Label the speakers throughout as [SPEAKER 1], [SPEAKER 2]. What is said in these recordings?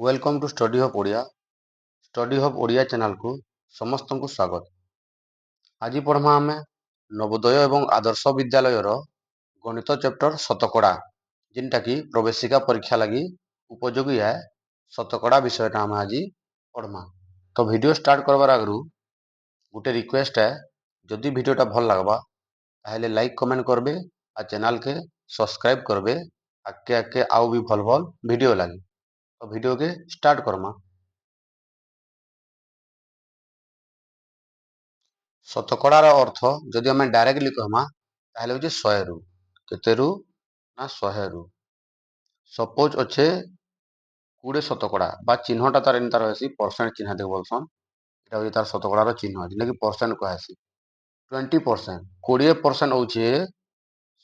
[SPEAKER 1] Welcome to study hub Odia. Study hub Odia ଚ୍ୟାନେଲକୁ ସମସ୍ତଙ୍କୁ ସ୍ୱାଗତ। ଆଜି ପଢ଼ମା ଆମେ ନବୋଦୟ ଏବଂ ଆଦର୍ଶ ବିଦ୍ୟାଳୟର ଗଣିତ ଚେପ୍ଟର ଶତକଡ଼ା, ଯେନ୍ଟାକି ପ୍ରବେଶିକା ପରୀକ୍ଷା ଲାଗି ଉପଯୋଗୀ है। ଶତକଡ଼ା ବିଷୟଟା ଆମେ ଆଜି ପଢ଼ମା। ତ ଭିଡ଼ିଓ ଷ୍ଟାର୍ଟ करबार आगरू गोटे रिक्वेस्ट है, जदि भिडियोटा भल लगबा ताहले लाइक कमेंट करबे आ चैनल के सब्सक्राइब करबे। आगे आगे आउ भी भल भल वीडियो लगी। तो वीडियो के स्टार्ट करमा। शतकड़ार अर्थ जदि आम डायरेक्टली कहमा ताहले होचे 100 रु केतेरु ना 100 रु। सपोज अच्छे 20 शतकड़ा बा चिन्हटा तार एन तार हेसी परसेंट चिन्ह देख बोलसन। एटा होचे तार शतकड़ार चिन्ह जेने कि परसेंट कहसी। 20% 20% होचे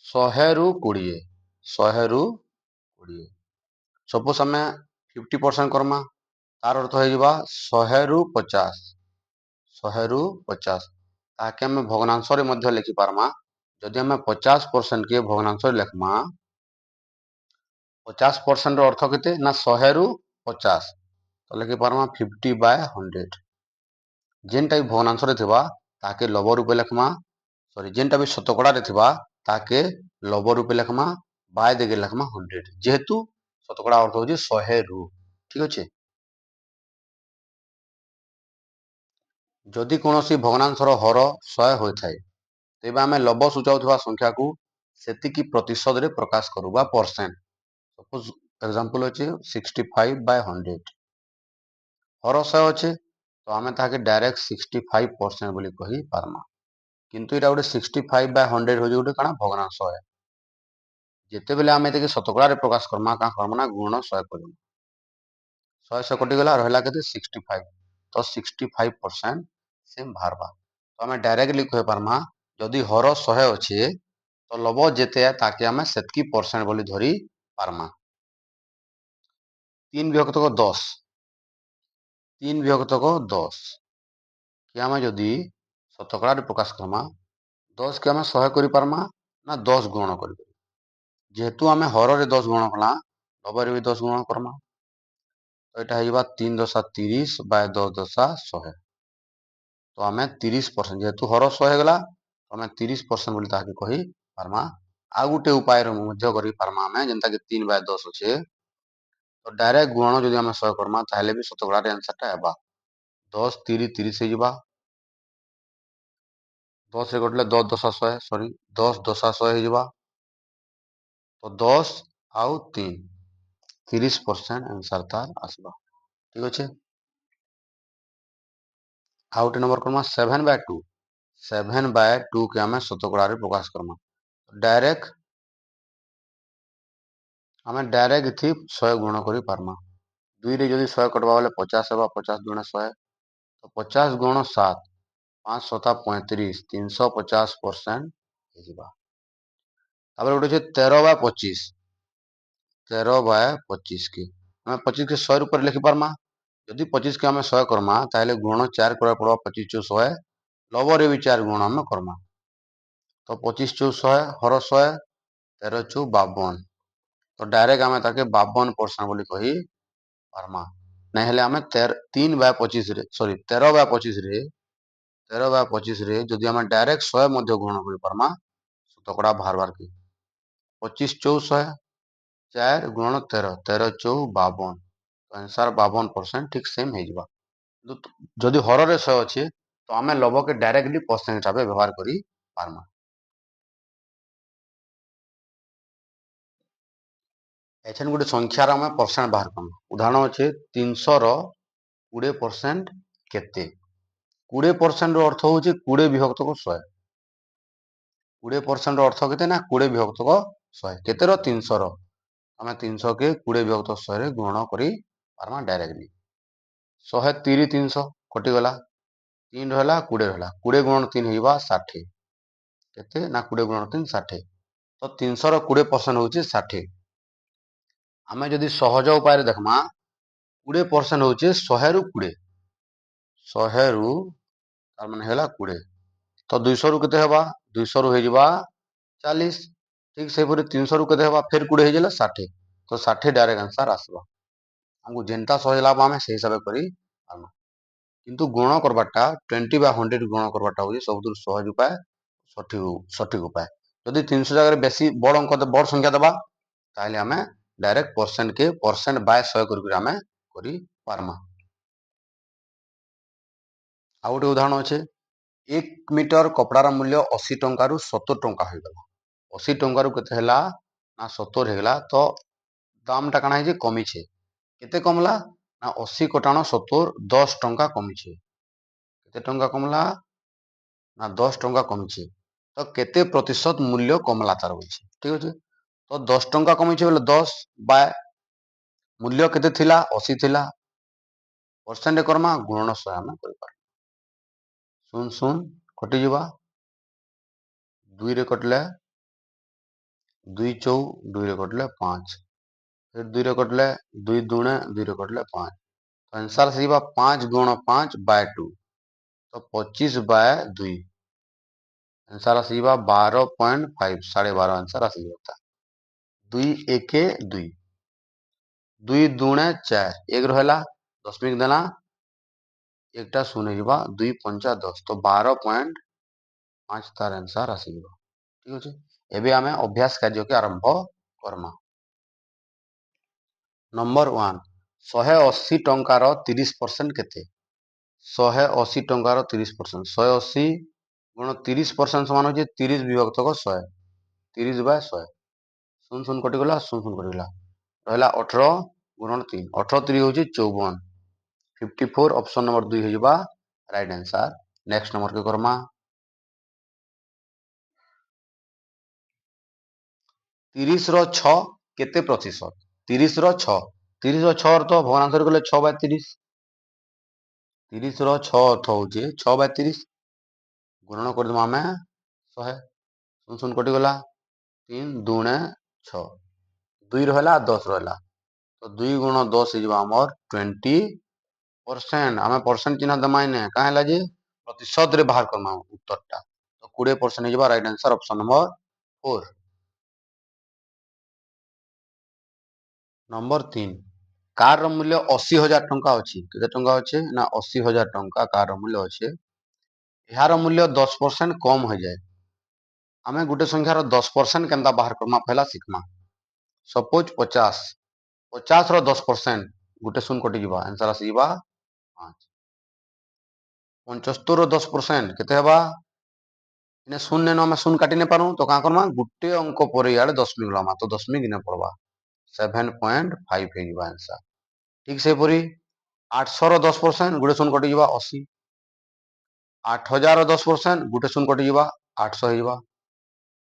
[SPEAKER 1] 100 रु 20 100 रु 20। सपोज आम 50% करमा तार अर्थ हो 100 रु 50 100 रु 50 ताके आम भग्नांश लिखि पारमा। जदि आम 50% के भग्नांश लिखमा 50% अर्थ केते ना 100 रु 50 तो लिखि पारमा 50/100। जेनटा भी भग्नांश थिबा ताके लव रूपे लिखमा, सॉरी जेनटा भी शतकड़ा थिबा ताके लव रूपे लिखमा, बाय देके लिखमा 100 जेहेतु शतकड़ा अर्थ होची 100 रु। ठीक अच्छे। जदि कोनोसी भग्नांशर हर 100 होइथाय तेबे आमे लव सूचाउथबा संख्या को सेतिकी प्रतिशत रे प्रकाश करू बा परसेंट। सपोज एग्जांपल होचे 65/100 हर 100 अच्छे तो आमे ताके डायरेक्ट 65% बोली कहि पारमा। किंतु एटा गोटे 65/100 हो गोटे काना भग्नांश है। जेते बेले आमे एते शतकड़ा रे प्रकाश करमा का करमा ना गुणन 100 करम। 100 कटि गला रहला केते 65 तो 65% सेम बाहरबा। तो आमे डायरेक्टली कहि पारमा जदि हर 100 अच्छे तो लव जेते ताके आमे सेतकी परसेंट बोली धरी पारमा। 3 विभक्तक 10 3 विभक्तक 10 कि आमे जदि शतकड़ा रे प्रकाश करमा 10 के आमे 100 करि पारमा ना 10 गुणन करि। जेहेतु आमे हर रे 10 गुणन कला लव रे भी 10 गुणन करमा। तो एटा हेबा 3 10 30 बाय 10 10 100। तो आमे 30% जेहेतु हर 100 गला तो आमे 30% बोली ताके कहि पारमा। आ गुटे उपाय रे मध्य करि पारमा आमे जेंता कि 3/10 अच्छे तो डायरेक्ट गुणन जदि आमे 100 करमा ताहले भी शतकड़ा रे आंसर टा हेबा 10 3 30 हे जिबा। 10 रे कटले 10 10 100 सॉरी 10 10 100 हे जिबा। तो 10 आउ 3 30% आंसर तार आसबा। ठीक अच्छे। आउ टे नंबर करमा 7/2 7/2 के आमे शतकड़ा रे प्रकाश करमा। डायरेक्ट आमे डायरेक्ट थी 100 गुण करि पारमा। 2 रे जदि 100 कटबा बेले 50 हेबा 50 गुणे 100 तो 50 गुण 7 5 7 35 350% हे जिबा। तापर गोटे छै 13/25 13/25 के आमे 25 के 100 ऊपर लिखि पारमा। जदि 25 के आमे 100 करमा ताहले गुण 4 करबा पड़बा 25 चौ 100 लव रे भी 4 गुण आमे करमा। तो 25 चौ 100 हर 100 13 चौ 52 तो डायरेक्ट आमे ताके 52% बोली कहि पारमा। नै हेले आमे 3/25 रे सॉरी 13/25 रे 13/25 रे जदि आमे डायरेक्ट 100 मध्य गुण करि पारमा शतकड़ा बाहरबार के 25 चौ 100 4 गुणन 13 13 चौ 52 तो आंसर 52% ठीक सेम हे जिबा। जदि हर रे 100 अच्छे तो आमे लव के डायरेक्टली परसेंट हिसाब व्यवहार करि पारमा। एछन गोटे संख्यार आमे परसेंट बाहर करमा। उदाहरण अच्छे 300 रो 20% केते 20% रो अर्थ होचे 20 विभक्तक 100 20% रो अर्थ केते ना 20 विभक्तक 100 केते रो 300 रो आमे 300 के 20 विभक्त 100 रे गुणन करि पारमा डायरेक्टली। 100 3 300 कटि गला 3 रहला 20 रहला 20 गुणन 3 हेबा 60 केते ना 20 गुणन 3 60 तो 300 रो 20% होचे 60। आमे जदि सहज उपाय रे देखमा 20% होचे 100 रु 20 100 रु तार माने हेला 20 तो 200 रु केते हेबा 200 रु हे जिबा 40। ठीक से पूरे 300 रु केते हेबा फिर 20 हे जिला 60 तो 60 डायरेक्ट आंसर आसबा। हमको जेनता सहज लाभ आमे से हिसाब करी पारमा किंतु गुण करबाटा 20 बाय 100 गुण करबाटा होची सबुठु सहज उपाय सठिक उपाय जदि 300 जगह बेसी बड़ अंक बड़ संख्या देबा ताहले आमे डायरेक्ट परसेंट के परसेंट बाय 100 करके आमे करी पारमा आ गोटे उदाहरण अच्छे 1 मीटर कपड़ार मूल्य 80 टंका रु 70 टंका हो गला 80 टंका रु केते हला ना 70 हो गला तो दाम टा काना है जे कमी छे केते कमला ना 80 कटाण 70 10 टंका कमी छे केते टंका कमला ना 10 टंका कमी छे तो केते प्रतिशत मूल्य कमला तार होची ठीक अछि तो 10 टंका कमी छे बोले 10 बाय मूल्य केते थिला 80 थिला परसेंट करमा गुणन 100 हम करि पार सुन सुन कटि जबा 2 रे कटले 2 चौ 2 रे कटले 5 फिर 2 रे कटले 2 दुणे 2 रे कटले 5 तो आंसर से 5 गुण 5 बाय 2 तो 25 बाय 2 आंसर आसीबा 12.5 12.5 आंसर आसीबा 2 1 2 2 दुणे 4 1 रहला दशमिक देना एकटा शून्य जीवा 2 पंचा 10 तो 12.5 तार आंसर आसीबा ठीक अछि एबे आमे अभ्यास कार्य के आरंभ करमा नंबर 1 180 टंकार 30% केते 180 टंकार 30% 180 गुण 30% समान होचे 30 विभक्त 100 30 बाय 100 सुन सुन कटि गला सुन सुन कटि गला रहला 18 गुणन 3 18 3 होचे 54 54 ऑप्शन नंबर 2 हो जबा राइट आंसर नेक्स्ट नंबर के करमा 30 रो 6 केते प्रतिशत 30 रो 6 30 रो 6 अर्थ भग्नांश गले 6 बाय 30 30 रो 6 अर्थ होचे 6 बाय 30 गुणन कर दमा हमें 100 सुन सुन कटि गला 3 दुणे 6 2 रहला 10 रहला तो 2 गुण 10 हो जबा हमर 20% आमे परसेंट चिन्ह दमाई ने काहे ला जे प्रतिशत रे बाहर करमा उत्तर टा तो 20% हो जबा right answer option number 4 number 3 कार रो मूल्य 80,000 टंका अछि केते टंका अछि ना 80,000 टंका कार रो मूल्य अछि यार मूल्य 10% कम हो जाए आमे गुटे संख्यार 10% केनता बाहर करमा पहला सिखमा सपोज 50 50 रो 10% गुटे सुन कटि जबा आंसर आसीबा 5 75 रो 10% केते हेबा इने शून्य न में शून्य काटी नहीं पारू तो का करमा गुटे अंक पर इयाडे दशमिक लामा तो दशमिक इने पड़वा 7.5 हो जबा आंसर ठीक से परी 800 रो 10% गुटे शून्य कटि जबा 80 8000 रो 10% गुटे शून्य कटि जबा 800 हो जबा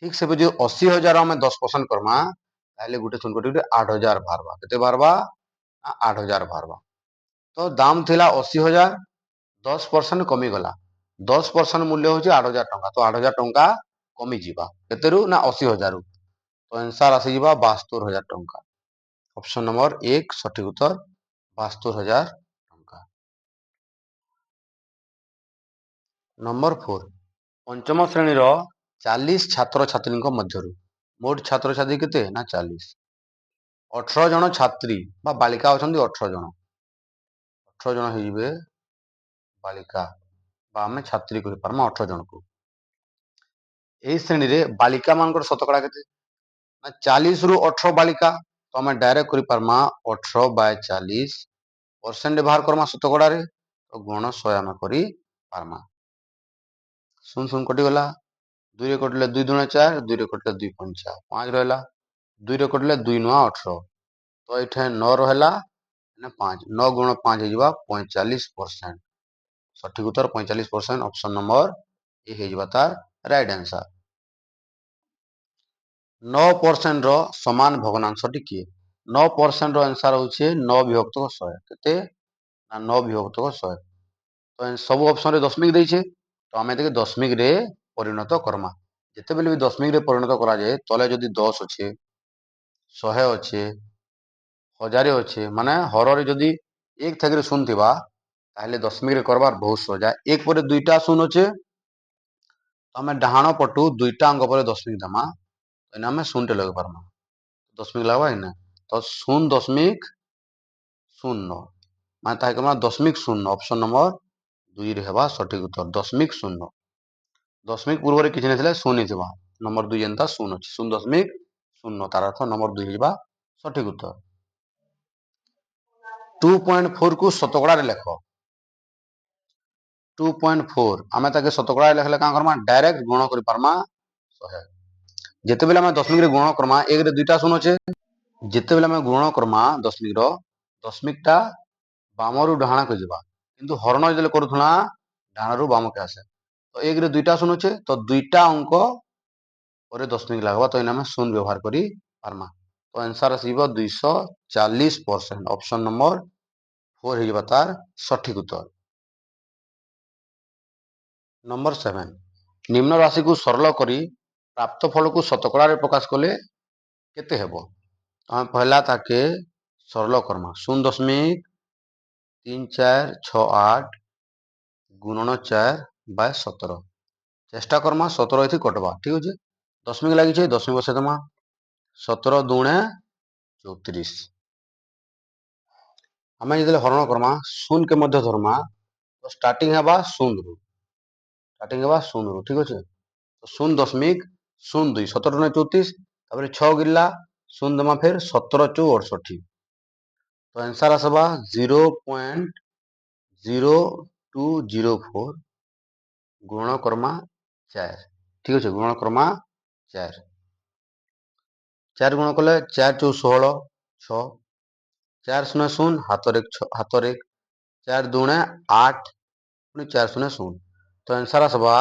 [SPEAKER 1] ठीक से जो 80,000 आम 10% करमा ताहले गुटे शून्य कटि 8,000 बाहरवा केते बाहरवा 8,000 बाहरवा तो दाम थिला 80,000 10% कमी गला 10% मूल्य होची 8,000 टंका तो 8,000 टंका कमी जीवा केतेरु ना 80,000 तो आंसर आसी जीवा 72,000 टंका ऑप्शन नंबर 1 सठिक उत्तर 72,000 टंका नंबर 4 पंचम श्रेणी रो 40 छात्र छात्री मध्यरु मोट छात्र छात्री केते ना 40 18 जन छात्री बा बालिका अछंती 18 जन 18 जन हेइबे बालिका बा आमे छात्री करि पारमा 18 जन को एई श्रेणी रे बालिका मानकर शतकड़ा केते ना 40 रु 18 बालिका तो आमे डायरेक्ट करि पारमा 18 बाय 40 परसेंट बाहर करमा शतकड़ा रे तो गुण 100 आमे करि पारमा सुन सुन कटि गला 2 रे कटले 2 दुणे 4 2 रे कटले 2 पंचा 5 रहला 2 रे कटले 2 नुआ 18 तो एठे 9 रहला ने 5 9 गुण 5 हो जबा 45% सठिक उत्तर 45% ऑप्शन नंबर ए हे जबा तार राइट आंसर 9% रो समान भग्नांशटी किए 9% रो आंसर होचे 9 विभक्त 100 केते ना 9 विभक्त 100 तो सब ऑप्शन रे दशमिक दैछे तो आमे देके दशमिक रे परिणत करमा जेते बेले भी दशमिक रे परिणत करा जाए तले जदी 10 अच्छे 100 अच्छे 1000 अच्छे माने हर रे जदी एक थगरे शून्य थिबा ताहले दशमिक रे करबार बहुत सजा एक परे दुईटा शून्य अच्छे तो आमे डाहाण पटु दुईटा अंक परे दशमिक दमा एना में शून्य लगे पारमा दशमिक लगवा इने तो 0.0 शून्य माने ताके कमा दशमिक शून्य ऑप्शन नंबर 2 रे हेबा सठिक उत्तर दशमिक शून्य दशमिक पूर्व रे किछ नै थिले शून्य थिबा नंबर 2 जनता शून्य अछि 0.0 तार अर्थ नंबर 2 हेबा सठिक उत्तर 2.4 को शतकड़ा रे लेख 2.4 आमे ताके शतकड़ा रे लेखले का करमा डायरेक्ट गुण करि परमा 100 जेते बेले आमे दशमिक रे गुण करमा 1 रे दुईटा शून्य अछि जेते बेले आमे गुण करमा दशमिक टा बामरू डाहाण को जिबा किंतु हरण जले करूथुना डाहाणरू बामके आसे तो 1 रे दुईटा शून्य अछि तो दुईटा अंक परे दशमिक लागबा तो इना में शून्य व्यवहार करी पारमा तो आंसर आसीबो 240% ऑप्शन नंबर 4 हे तार सठिक उत्तर नंबर 7 निम्न राशि को सरल करी प्राप्त फल को शतकड़ा रे प्रकाश कले केते हेबो हम पहला ताके सरल करमा 0.3468 गुणन 4 बाय 17 चेष्टा करमा 17 एथि कटवा ठीक अछि दशमिक लागि छै दशमिक बसे दमा 17 दुणे 34 आमे जदे हरण करमा शून्य के मध्य धरमा तो स्टार्टिंग हेबा शून्य रू ठीक अछि तो 0.02 17 दुणे 34 तापर 6 गिल्ला शून्य दमा फिर 17 चौ 68 तो आंसर आसबा 0.0204 गुण करमा 4 ठीक अछि गुण करमा 4 4 गुण कले 4 चौ 16 6 4 शून्य शून्य हातर 1 4 दुणे 8 पुणी 4 शून्य शून्य तो आंसर आसबा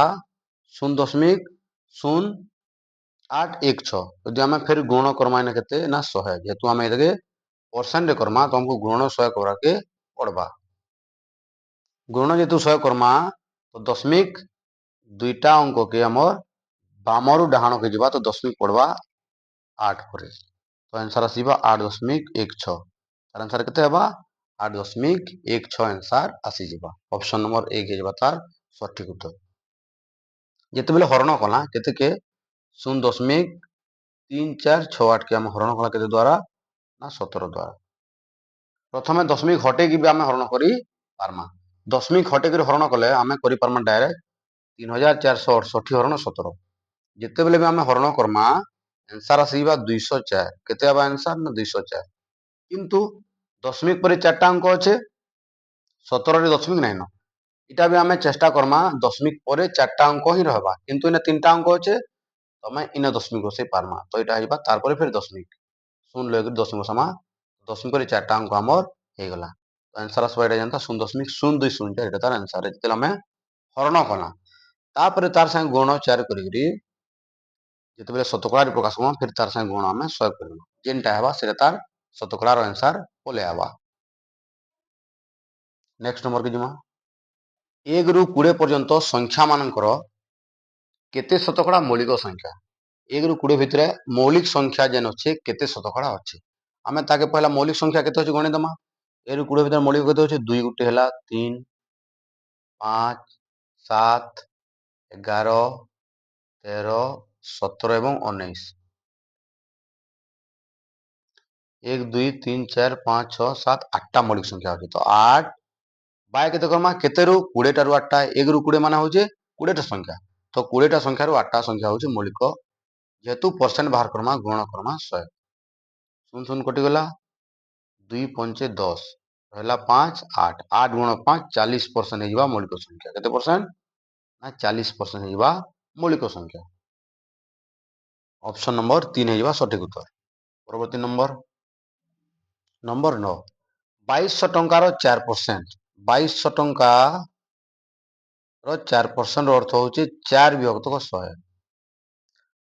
[SPEAKER 1] 0.0816 यदि आमे फिर गुण करमा इने केते ना 100 जेतु आमे एदगे परसेंट रे करमा तो हमको गुण 100 करा के पड़बा गुण जेतु 100 करमा तो दशमिक दुईटा अंक के हमर बामरू डाहाण के जिबा तो दशमिक पड़बा 8 परे तो आंसर आसीबा 8.16 तार आंसर केते हेबा 8.16 आंसर आसी जिबा ऑप्शन नंबर 1 हे जिबा तार सठिक उत्तर जेते बेले हरण कला केते के 0.3468 के हम हरण कला केते द्वारा ना 17 द्वारा प्रथमे दशमिक हटे कि आमे हरण करी पारमा दशमिक हटे कि हरण कले आमे करी पारमा डायरेक्ट 3468 हरण 17 जेते बेले भी आमे हरण करमा आंसर आसीबा 204 केते आबा आंसर ना 204 किंतु दशमिक पर 4टा अंक अछि 17 रे दशमिक नै न इटा भी आमे चेष्टा करमा दशमिक पर 4टा अंक ही रहबा किंतु इने 3टा अंक अछि तमे इने दशमिक बसे पारमा तो इटा हिबा तार पर फिर दशमिक सुन ले दशमिक समा दशमिक पर 4टा अंक हमर हे गला तो आंसर आसबा इटा जानता 0.0204 इटा तार आंसर जेते आमे हरण कला तापर तार संग गुण 4 करी जेते बेले शतकड़ा रे प्रकाश करमा फिर तार संग गुण आमे 100 करबा जेनटा हेबा सेटा तार शतकड़ा रो आंसर पोले आबा नेक्स्ट नंबर के जिमा 1 रु 20 पर्यंत संख्या मानकर केते शतकड़ा मौलिक संख्या 1 रु 20 भितरे मौलिक संख्या जेन अछि केते शतकड़ा अछि आमे ताके पहला मौलिक संख्या केते अछि गणि दमा 1 रु 20 भितरे मौलिक केते अछि 2 गुटे हला 3 5 7 11 13 17 एवं 19 1 2 3 4 5 6 7 8टा मौलिक संख्या अछि तो 8 बाय केते करमा केते रु 20 टा रु 8टा 1 रु 20 माने होचे 20 टा संख्या तो 20 टा संख्या रु 8टा संख्या होचे मौलिक जेतु परसेंट बाहर करमा गुण करमा 100 सुन सुन कटि गला 2 5 10 रहला 5 8 8 गुण 5 40% हेजिबा मौलिक संख्या केते परसेंट ना 40% हेजिबा मौलिक संख्या ऑप्शन नंबर 3 हेजिबा सठिक उत्तर परवर्ती नंबर नंबर 9 2200 टंकार 4% 2200 टंका रो 4% अर्थ होची 4 विभक्त 100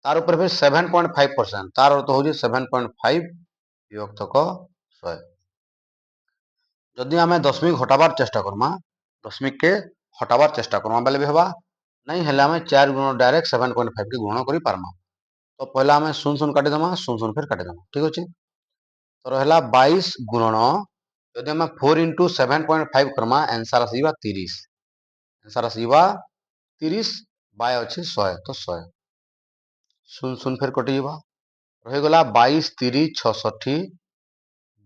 [SPEAKER 1] तार ऊपर फिर 7.5% तार अर्थ होची 7.5 विभक्त 100 जदि आमे दशमिक हटाबार चेष्टा करमा दशमिक के हटाबार चेष्टा करमा बेले भी हबा नहीं हेले आमे 4 गुण डायरेक्ट 7.5 के गुण करी पारमा तो पहला आमे 0 0 काटी दमा 0 0 फिर काटी दमा ठीक अछि तो रहला 22 गुणन जदि आमे 4 into 7.5 करमा आंसर आसीबा 30 आंसर आसीबा 30 बाय अछि 100 तो 100 0 0 फिर कटि जबा रहि गला 22 30 66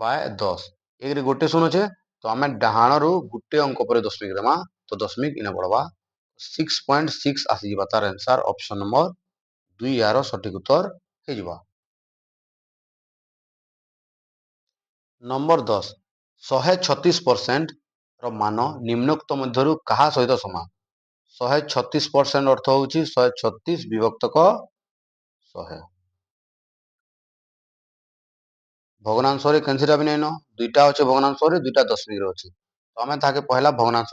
[SPEAKER 1] बाय 10 एक रे गोटे शून्य अच्छे तो आम डाण रू गोटे अंक पर दशमिक देमा तो दशमिक इने बढ़वा 6.6 आसीजा तार आंसर ऑप्शन नंबर 2 यार सठिक उत्तर हो। नंबर 10 136% मान निम्नोक्त मध्य क्या सहित समान 136% अर्थ हूँ 136 विभक्तक 100 भग्नांश कैंसीटा भी नहीं न दुईटा अच्छे भग्नांश दुईटा दशमिक अच्छे तो आम ताके पहला भग्नांश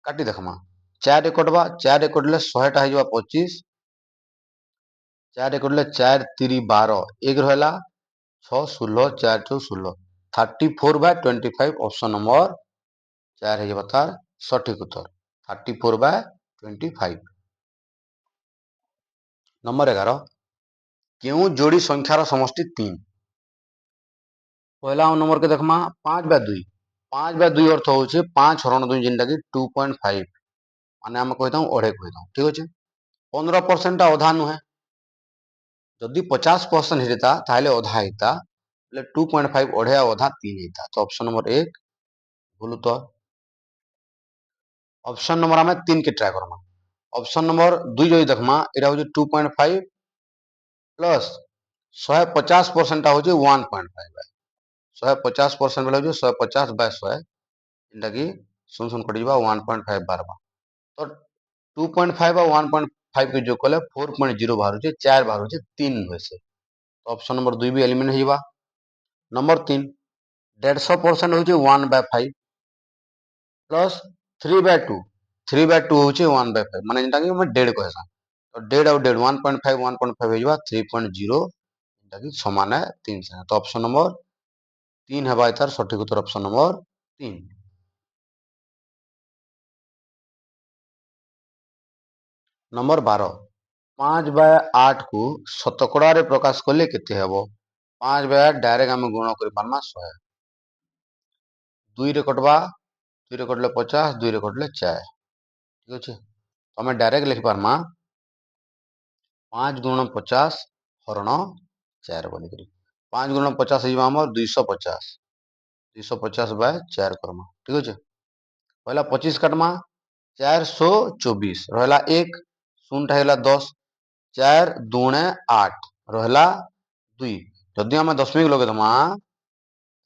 [SPEAKER 1] काटी देखमा 4 कटवा 4 कटले 100टा हो 25 4 कटले 4 3 12 एक रहा 6 16 4 4 16 34/25 ऑप्शन नंबर 4 हो तार सठिक उत्तर 34/25। नंबर 11 क्यों जोड़ी संख्यार समष्टि 3 पहला नंबर के देखमा 5/2 5/2 अर्थ हूँ 5 हरण 2 जेनटा कि 2.5 माने आम कही अढ़े कही ठीक अच्छे 15% अधा नुहे जदि 50% होता ताहले अधा होता 2.5 अढ़े अधा 3 होता तो ऑप्शन नंबर 1 भूल उत्तर। ऑप्शन नंबर आम 3 के ट्राए करमा ऑप्शन नंबर 2 जो देखमा यहाँ हूँ 2.5 प्लस 150% हूँ 1.5 150% बेले 150/100 जेनटा कि 0 कटिजा 1.5 बारवा तो 2.5 और 1.5 के जो कले 4.0 बाहर 4 बाहर 3 हुए से तो ऑप्शन नंबर 2 भी एलिमिनेट होगा। नंबर 3 150% हूँ 1/5 प्लस 3/2 3/2 हूँ 1/5 माने जेनटा कि मैं 1.5 कहसा तो 1.5 और 1.5 1.5 हो 3.0 जेनटा कि समान है 3 से तो ऑप्शन नंबर 3 है तार सठिक उत्तर ऑप्शन नंबर 3। नंबर 12 5/8 को शतकड़ा प्रकाश कले केते हेबो 5/8 डायरेक्ट आम गुण कर पारमा 100 2 रे कटवा 2 रे कटले 50 2 रे कटले 4 ठीक अच्छे तो आम डायरेक्ट लिखि पारमा 5 गुण 50 हरण 4 बोलिक 5 गुण 50 हो 250 250/4 करमा ठीक अच्छे पहला 25 काटमा 424 रहा 1 शून्यटा है 10 4 2 8 रहा 2 जदि आम दशमिक लगेदमा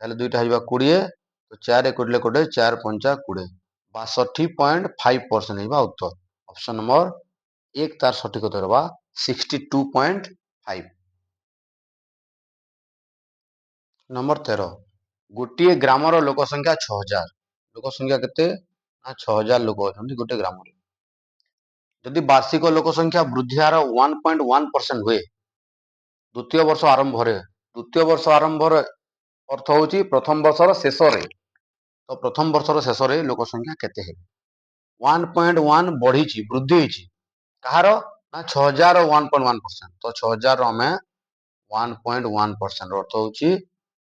[SPEAKER 1] ताहले दुईटा हो 20 तो 4 कोड़े कोड़े 4 पंचा 20 62.5% होगा उत्तर ऑप्शन नंबर 1 तार सठिक उत्तर होगा 62.5। नंबर 13 गोटे ग्रामर लोक संख्या 6000 लोक संख्या केते 6000 लोक अच्छा गोटे ग्राम जदि वार्षिक लोक संख्या वृद्धि हार 1.1% हुए द्वितीय वर्ष आरंभ अर्थ हूँ प्रथम वर्षर शेष तो प्रथम वर्षर शेष लोक संख्या केते है 1.1 बढ़ी वृद्धि होती कहार ना 6000 1.1% तो 6000 आम 1.1% अर्थ हूँ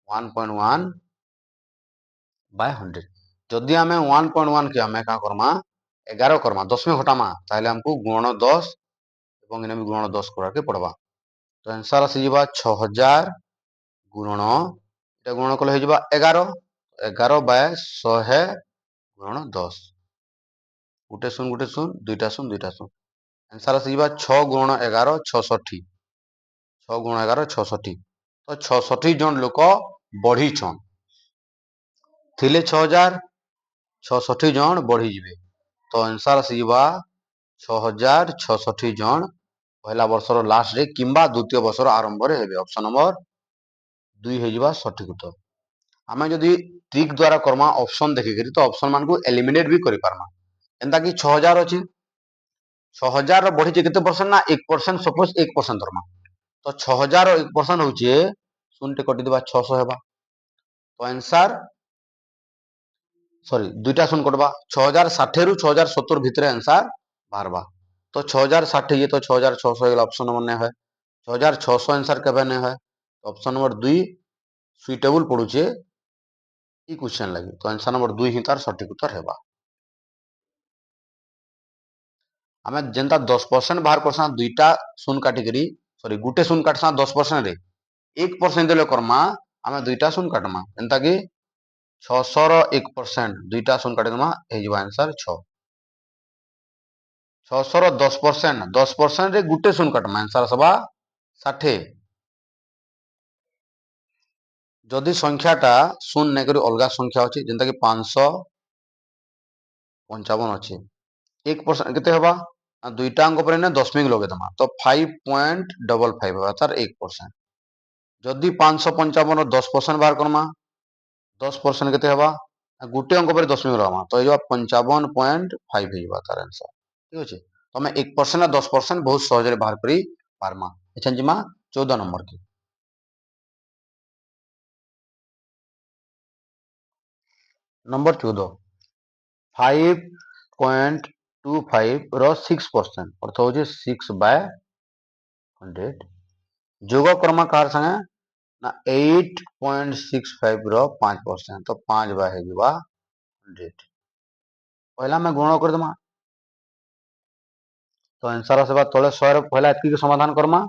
[SPEAKER 1] 1.1/100 जदि आम 1.1 के आम क्या करमा 11 करमा दशमिक हटामा ताहले हमको गुण 10 और इन्हें भी गुण 10 करके पड़वा तो आंसर आसी 6000 गुणन ये गुण कले हो 11 11/100 गुणन 10 गोटे शून्य दुईटा शून्य दुईटा शून्य आंसर आसी 6 गुण 11 66 6 गुण 11 66 तो 66 जन लोक बढ़ी छन थिले 6000 66 जन बढ़ी जिवे तो आंसर आसी 6066 जन पहला वर्षर लास्ट रे किंबा द्वितीय वर्षर आरंभ रे हेबे ऑप्शन नंबर 2 हो सठिक उत्तर। आम जदि ट्रिक द्वारा करमा ऑप्शन देखिक तो ऑप्शन मान को एलिमिनेट भी कर पारमा एंता कि 6000 अच्छी 6000 बढ़ी के परसेंट ना 1% सपोज 1% धर्मा तो 6000 1% हूँ शून्य कटिदेवा 600 हेबा तो आंसर सॉरी दुईटा शून्य कटवा 6060 रु 6070 भितर आंसर बाहरवा तो 6060 ये तो 6600 ऑप्शन नंबर नहीं है 6600 आंसर केबे नहीं है ऑप्शन नंबर 2 सुइटेबल पड़ुचे ई क्वेश्चन लगी तो आंसर नंबर 2 ही तार सठिक उत्तर हेबा। आम जेनता 10% बाहर करसा दुईटा शून्य काटिकी सॉरी गुटे शून्य काटसा 10% रे 1% देले करमा आम दुईटा शून्य काटमा एंता कि 600 1%, दुईटा शून्य काटिदेमा हो आंसर 6। 600 10%, 10% रे गुटे शून्य काटमा आंसर आसबा 60। जदि संख्याटा शून्य नहीं करी अलगा संख्या अच्छी जेनता कि 555 अच्छे 1% केते हबा दुईटा अंक पर दशमिक लगेदमा तो 5.55 अर्थात 1%। जदि 555 10% बाहर करमा 10% केते हबा गुटे अंक पर दशमिक लगमा तो ये 55.5 हो तार आंसर। ठीक अच्छे तो आम 1% 10% बहुत सहज बाहर कर पार्मा। अच्छा जिमा 14 नंबर की नंबर 14 5.25 रो 6% अर्थ हूँ 6/100 जोग कर्मा कार संगे ना 8.65 रो 5% तो 5/100 पहला मैं गुण करदमा तो आंसर आसवा तले 100 पहला एतकी समाधान करमा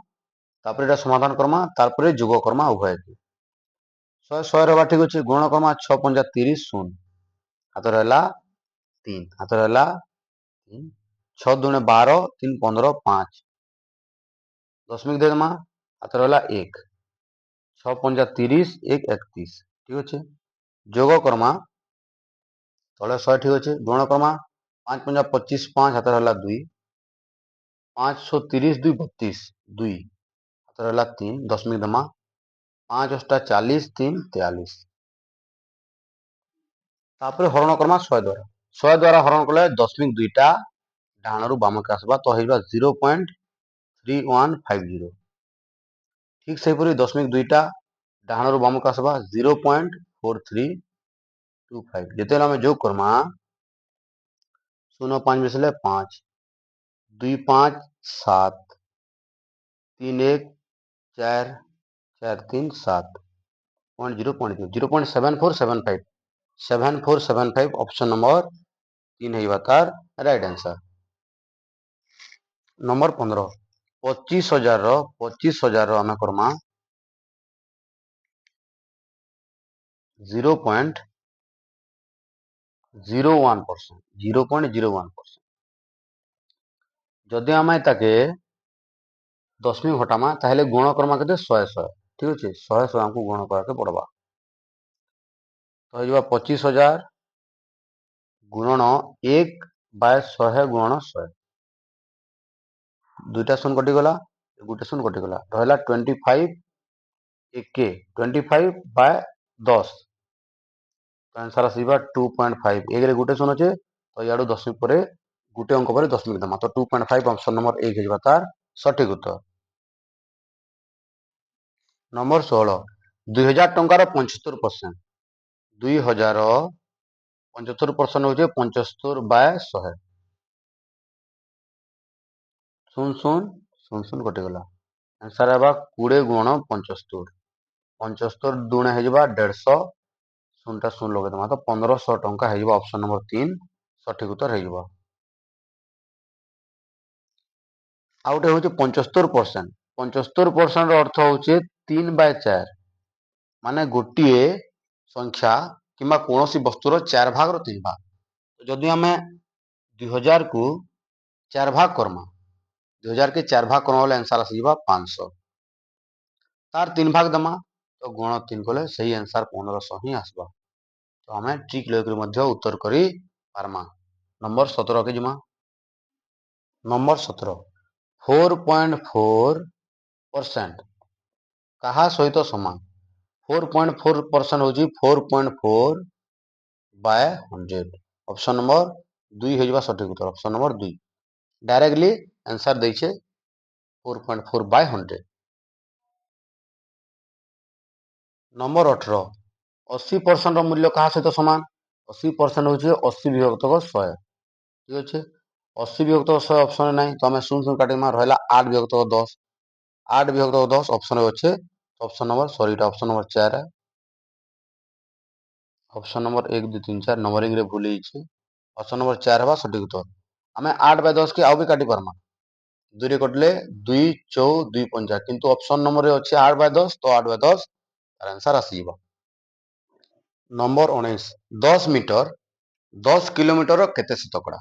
[SPEAKER 1] तापर एटा समाधान करमा तापर जोग करमा उभय 100 रहा ठीक अच्छे गुण करमा 6 5 30 शून्य हाथ रहा 3 हाथ रहा 3 6 दूने 12 3 15 5 दशमिक देमा हाथ रहा 1 6 5 30 1 31 ठीक अच्छे जोग करमा तले 100 ठीक अच्छे गुण करमा 5 5 25 5 हाथ रहा 2 530 2 32 2 हाथ रहा 3 दशमिक देमा 5 8 40 3 43 तापर हरण करमा 100 द्वारा हरण कले दशमिक दुईटा डाणरू बामक आसवा तो हो 0.3150 ठीक से दशमिक दुईटा डाणरू बामक आसवा 0.4325 जिते आम जोग करमा 0 5 मिसले 5 2 5 7 3 1 4 4 3 7 0.7475 7475 ऑप्शन नंबर 3 है तार राइट आंसर। नंबर 15 25,000 आम करमा 0.01%, 0.01%। जदि आम ताके दशमिक हटामा ताहले गुण करमा के 100 ठीक अच्छे 100 हमको गुण करके पड़वा तो हो 25,000 गुणन 1/100 गुणन 100 दुईटा शून्य कटिगला गोटे शून्य कटिगला रहा 25 1 25/10 आंसर आसवा 2.5 एक गोटे शून्य अच्छे तो इू दशमिक पर गोटे अंक पर दशमिक देमा तो 2.5 ऑप्शन नंबर 1 हो तार सठिक उत्तर। नंबर 16 2000 टंकार 75% 2000 75% हो 75/100 शून्य शून्य शून्य शून्य कटिगला आंसर है 20 गुण 75 75 दुणे हो 150 शून्यटा शून्य लगेदमा तो 1500 टंका हो ऑप्शन नंबर 3 सठिक उत्तर हो। आउटे हूँ 75% 75% अर्थ हूँ 3/4 माने गोटे संख्या किंबा कौन वस्तुर 4 भाग 3 भाग जदि आम 2000 को 4 भाग करमा 2000 के 4 भाग करमा आंसर आसवा 500 तार 3 भाग दमा तो गुण 3 कले सही आंसर 1500 ही आसवा तो आम ट्रिक लगे उत्तर करी पारमा। नंबर 17 के जिमा नंबर 17 4.4% कहा सहित समान 4.4% हूँ 4.4/100 ऑप्शन नंबर 2 हो सठिक उत्तर ऑप्शन नंबर 2 डायरेक्टली आंसर देछे 4.4/100। नंबर 18 80% मूल्य क्या सहित सामान 80% हूँ 80 विभक्त 100 ठीक अच्छे 80 विभक्त 100 ऑप्शन ना तो आम शून्य शून्य काटिमा रहा 8 विभक्त 10 8 विभक्त 10 ऑप्शन अच्छे option number sorry option number 4 है ऑप्शन नंबर 1 2 3 4 नंबरिंग रे भूल ऑप्शन नंबर 4 है सठिक उत्तर आम 8/10 के आउ भी काटी पार्मा 2 कटिले 2 4 2 5 किंतु ऑप्शन नंबर अच्छे 8/10 तो 8/10 आंसर आसवा। नंबर 19 10 मीटर 10 किलोमीटर केते शतकड़ा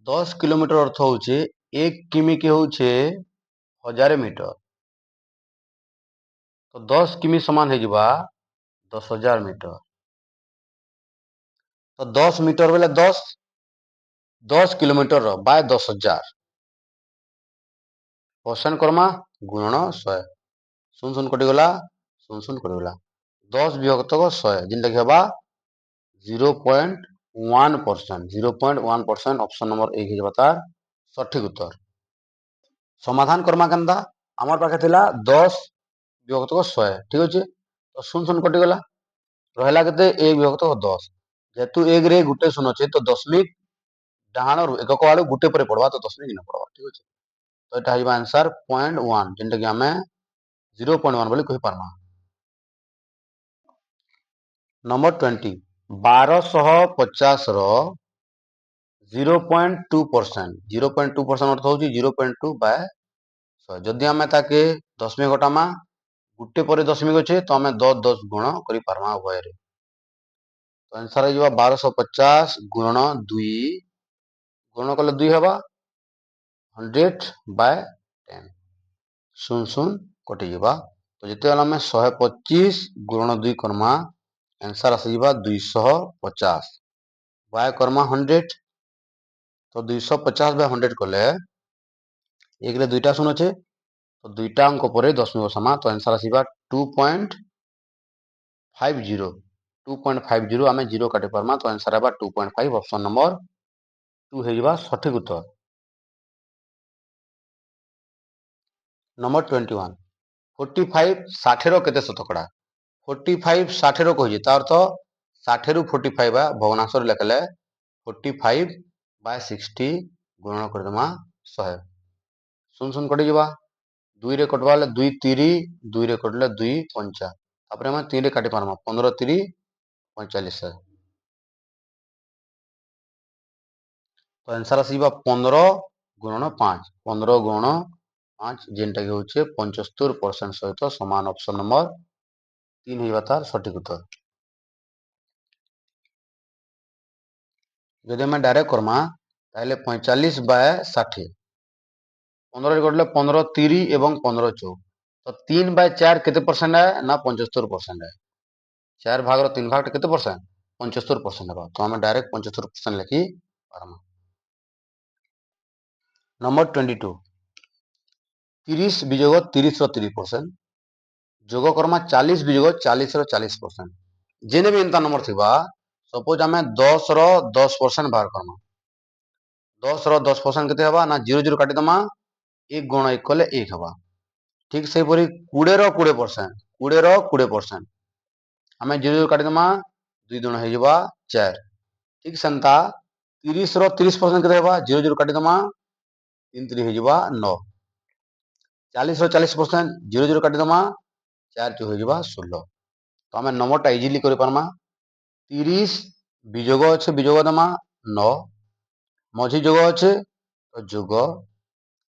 [SPEAKER 1] 10 किलोमीटर अर्थ होचे 1 किमी के होचे 1000 मीटर तो 10 किमी समान है जिबा 10,000 मीटर तो 10 मीटर बेले 10 किलोमीटर बाय 10,000 परसेंट करमा गुणन 100 शून्य शून्य कटिगला शून्य शून्य कटिगला 10 विभक्त 100 जिनटा कि हबा 0.1% 0.1% ऑप्शन नंबर 1 हे तार सठिक उत्तर समाधान करमा केनता आमार पाखे थिला 10 विभक्त 100 ठीक अछि तो शून्य शून्य कटिगला रहला केते 1 विभक्त 10 जेतु 1 रे गुटे शून्य अछि तो दशमिक डाहाण एकक आडू गुटे परे पड़वा तो दशमिक न पड़वा ठीक अछि तो एटा हिबा आंसर 0.1 जेनटा कि हमें 0.1 बोली कहि पारमा नंबर 20 1250 रो 0.2% 0.2% अर्थ होची 0.2 बाय 100 जदि हमें ताके दशमिक घटामा गुटे परे दशमिक अच्छे तो हमें 10 10 गुण करि पारमा उभय रे तो आंसर है जवा 1250 गुणन 2 गुण कले 2 हबा 100 बाय 10 शून्य शून्य कटि जबा तो जिते वाला में 125 गुणन 2 करमा आंसर आसी जबा 250 बाय करमा 100 तो 250 बाय 100 कले एक रे दुईटा शून्य अच्छे तो दुईटा अंक परे दशमिक बसामा तो आंसर आसीबा 2.50 2.50 आमे 0 काटि पारमा तो आंसर आबा 2.5 ऑप्शन नंबर 2 हे जबा सठिक उत्तर नंबर 21 45 60 रो केते शतकड़ा 45 60 रो कहि तार अर्थ 60 रु 45 भग्नांश रे लेखले 45 बाय 60 गुणन कर दमा 100 शून्य शून्य कटि जबा 2 रे कटवा ले 2 3 2 रे कटले 2 पंचा तापरे हम 3 रे काटि पारमा 15 3 45 तो आंसर आसीबा 15 गुणन 5 15 गुणन 5 जेनटा कि होचे 75% सहित समान ऑप्शन नंबर 3 हे तार सठिक उत्तर जदि हम डायरेक्ट करमा ताहले 45 बाय 60 15 रे कटले 15 3 एवं 15 4 तो 3 बाय 4 केते परसेंट है ना 75% है 4 भाग रो 3 भाग केते परसेंट 75% है तो हम डायरेक्ट 75% लिखि पारमा नंबर 22 30 विजोग 30 रो 30% जोग करमा 40 विजोग 40 रो 40% जेने भी एंता नंबर थिबा सपोज हमें 10 रो 10% बाहर करमा 10 रो 10% केते हबा ना 0 0 काटि दमा 1 गुण 1 कले 1 हबा ठीक से परी 20 रो 20% 20 रो 20% हमें 0 0 काटि दमा 2 गुण हे जबा 4 ठीक सेंता 30 रो 30% केते हबा 0 0 काटि दमा 3 3 हे जबा 9 40 रो 40% 0 0 काटि दमा 4 2 हे जबा 16 तो हमें नंबरटा इजीली करि पारमा 30 विजोग अच्छे विजोग दमा 9 मझी जोग अच्छे तो जोग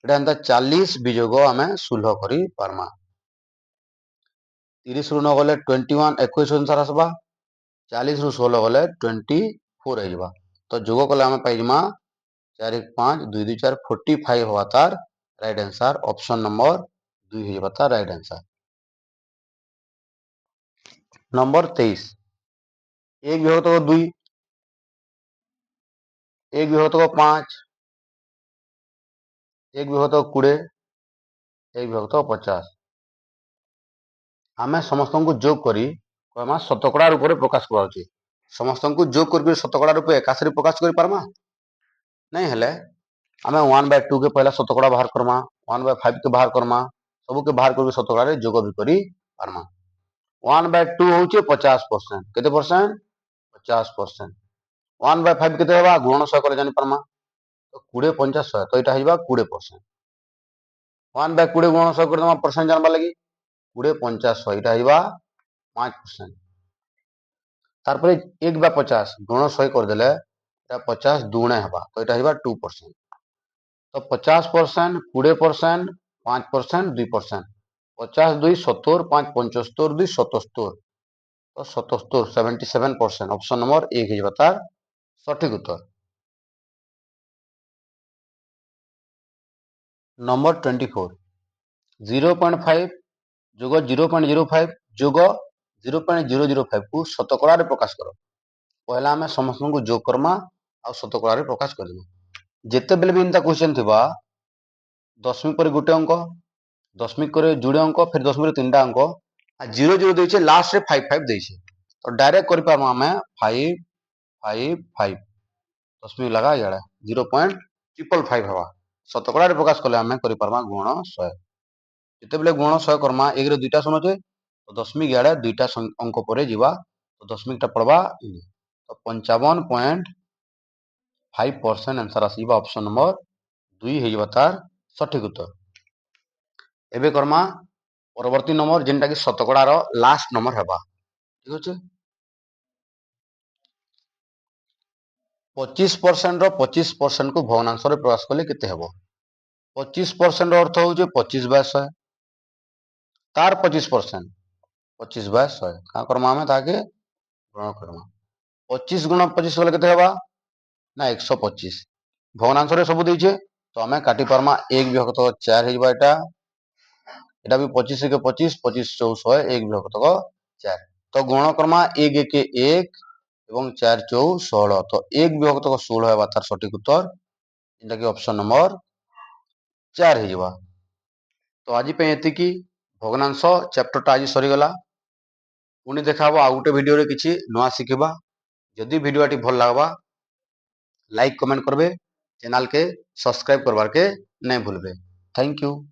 [SPEAKER 1] एटा एंता 40 विजोग आमे 16 करि पारमा 30 रु 9 गले 21 21 अनुसार आसबा 40 रु 16 गले 24 हे जबा तो जोग कले आमे पाइ जमा 4 1 5 2 2 4 45 हवा तार राइट आंसर ऑप्शन नंबर 2 हे जबा तार राइट आंसर नंबर 23 1 विभक्त 2 1 विभक्त 5 1 विभक्त 20 1 विभक्त 50 आमे समस्त को जोग करी कमा शतकड़ा रूप में प्रकाश कराउची समस्त को जोग करके शतकड़ा रूप एकाशरी प्रकाश कर पारमा नहीं हेले आमे 1/2 के पहला शतकड़ा बाहर करमा 1/5 के बाहर करमा सब के बाहर करके शतकड़ा रे जोग भी करी पारमा 1/2 होचे 50% केते परसेंट 50% 1/5 केते हेबा गुणन 100 करे जानि पारमा तो 20 50 100 तो एटा हेबा 20% 1/20 गुणन 100 कर दमा परसेंट जानबा लगी 20 50 100 एटा हेबा 5% तारपरे 1/50 गुण 100 कर देले 50 दुणे हेबा तो एटा हेबा 2% तो 50% 20% 5% 2% 50 2 70 5 75 2 77 तो 77 77%। ऑप्शन नंबर 1 हो तार सठिक उत्तर। नंबर 24 0.5 जोग 0.05 जोग 0.005 को शतकड़ा प्रकाश कर। पहला आम समस्त को जोग करमा आ शतकड़ा प्रकाश कर। जिते बेले भी इनता क्वेश्चन थी दशमिक पर गोटे अंक, दशमिक करे जुड़े अंक, फिर दशमिक 3टा अंक, 0 0 देछे, लास्ट रे 5 5 देछे। तो डायरेक्ट कर पारमा हमें 5 5 5 दशमिक लगा इड़ा 0.555 हवा। शतकड़ा प्रकाश कले आम कर पारमा गुण 100। जिते बेले गुण 100 करमा 1 रे 2टा शून्य छे, तो दशमिक इड़ा 2टा अंक पर जीवा, तो दशमिक टा पड़वा तो 55.5% आंसर आसीबा ऑप्शन नंबर 2 हो तार सठिक उत्तर। एबे करमा परवर्ती नंबर जेनटा कि शतकड़ार लास्ट नंबर हेबा। ठीक अच्छे 25% 25% को भग्नांश प्रकाश कले केते हेबो। 25% अर्थ हो 25/100 तार 25% 25/100 का करमा हमें ताके गुण करमा 25 गुण 25 कले केते हेबा ना 125। भग्नांश रे सब देइछे तो हमें काटी परमा 1 विभक्त 4 हेबा। एटा भी 25 के 25 25 4 1 विभक्त 4। तो गुण करमा 1 1 1 एवं 4 4 16। तो 1 विभक्त 16 है तार सठिक उत्तर, जेटा कि ऑप्शन नंबर 4 हो। तो आज ये भग्नांश चैप्टर टा आज सरीगला। पुणी देखा आउ गोटे वीडियो रे किछि नुआ शिखिबा। जदि वीडियो टी भल लागबा लाइक कमेंट करबे, चैनल के सब्सक्राइब करबार के नहीं भूलबे। Thank you.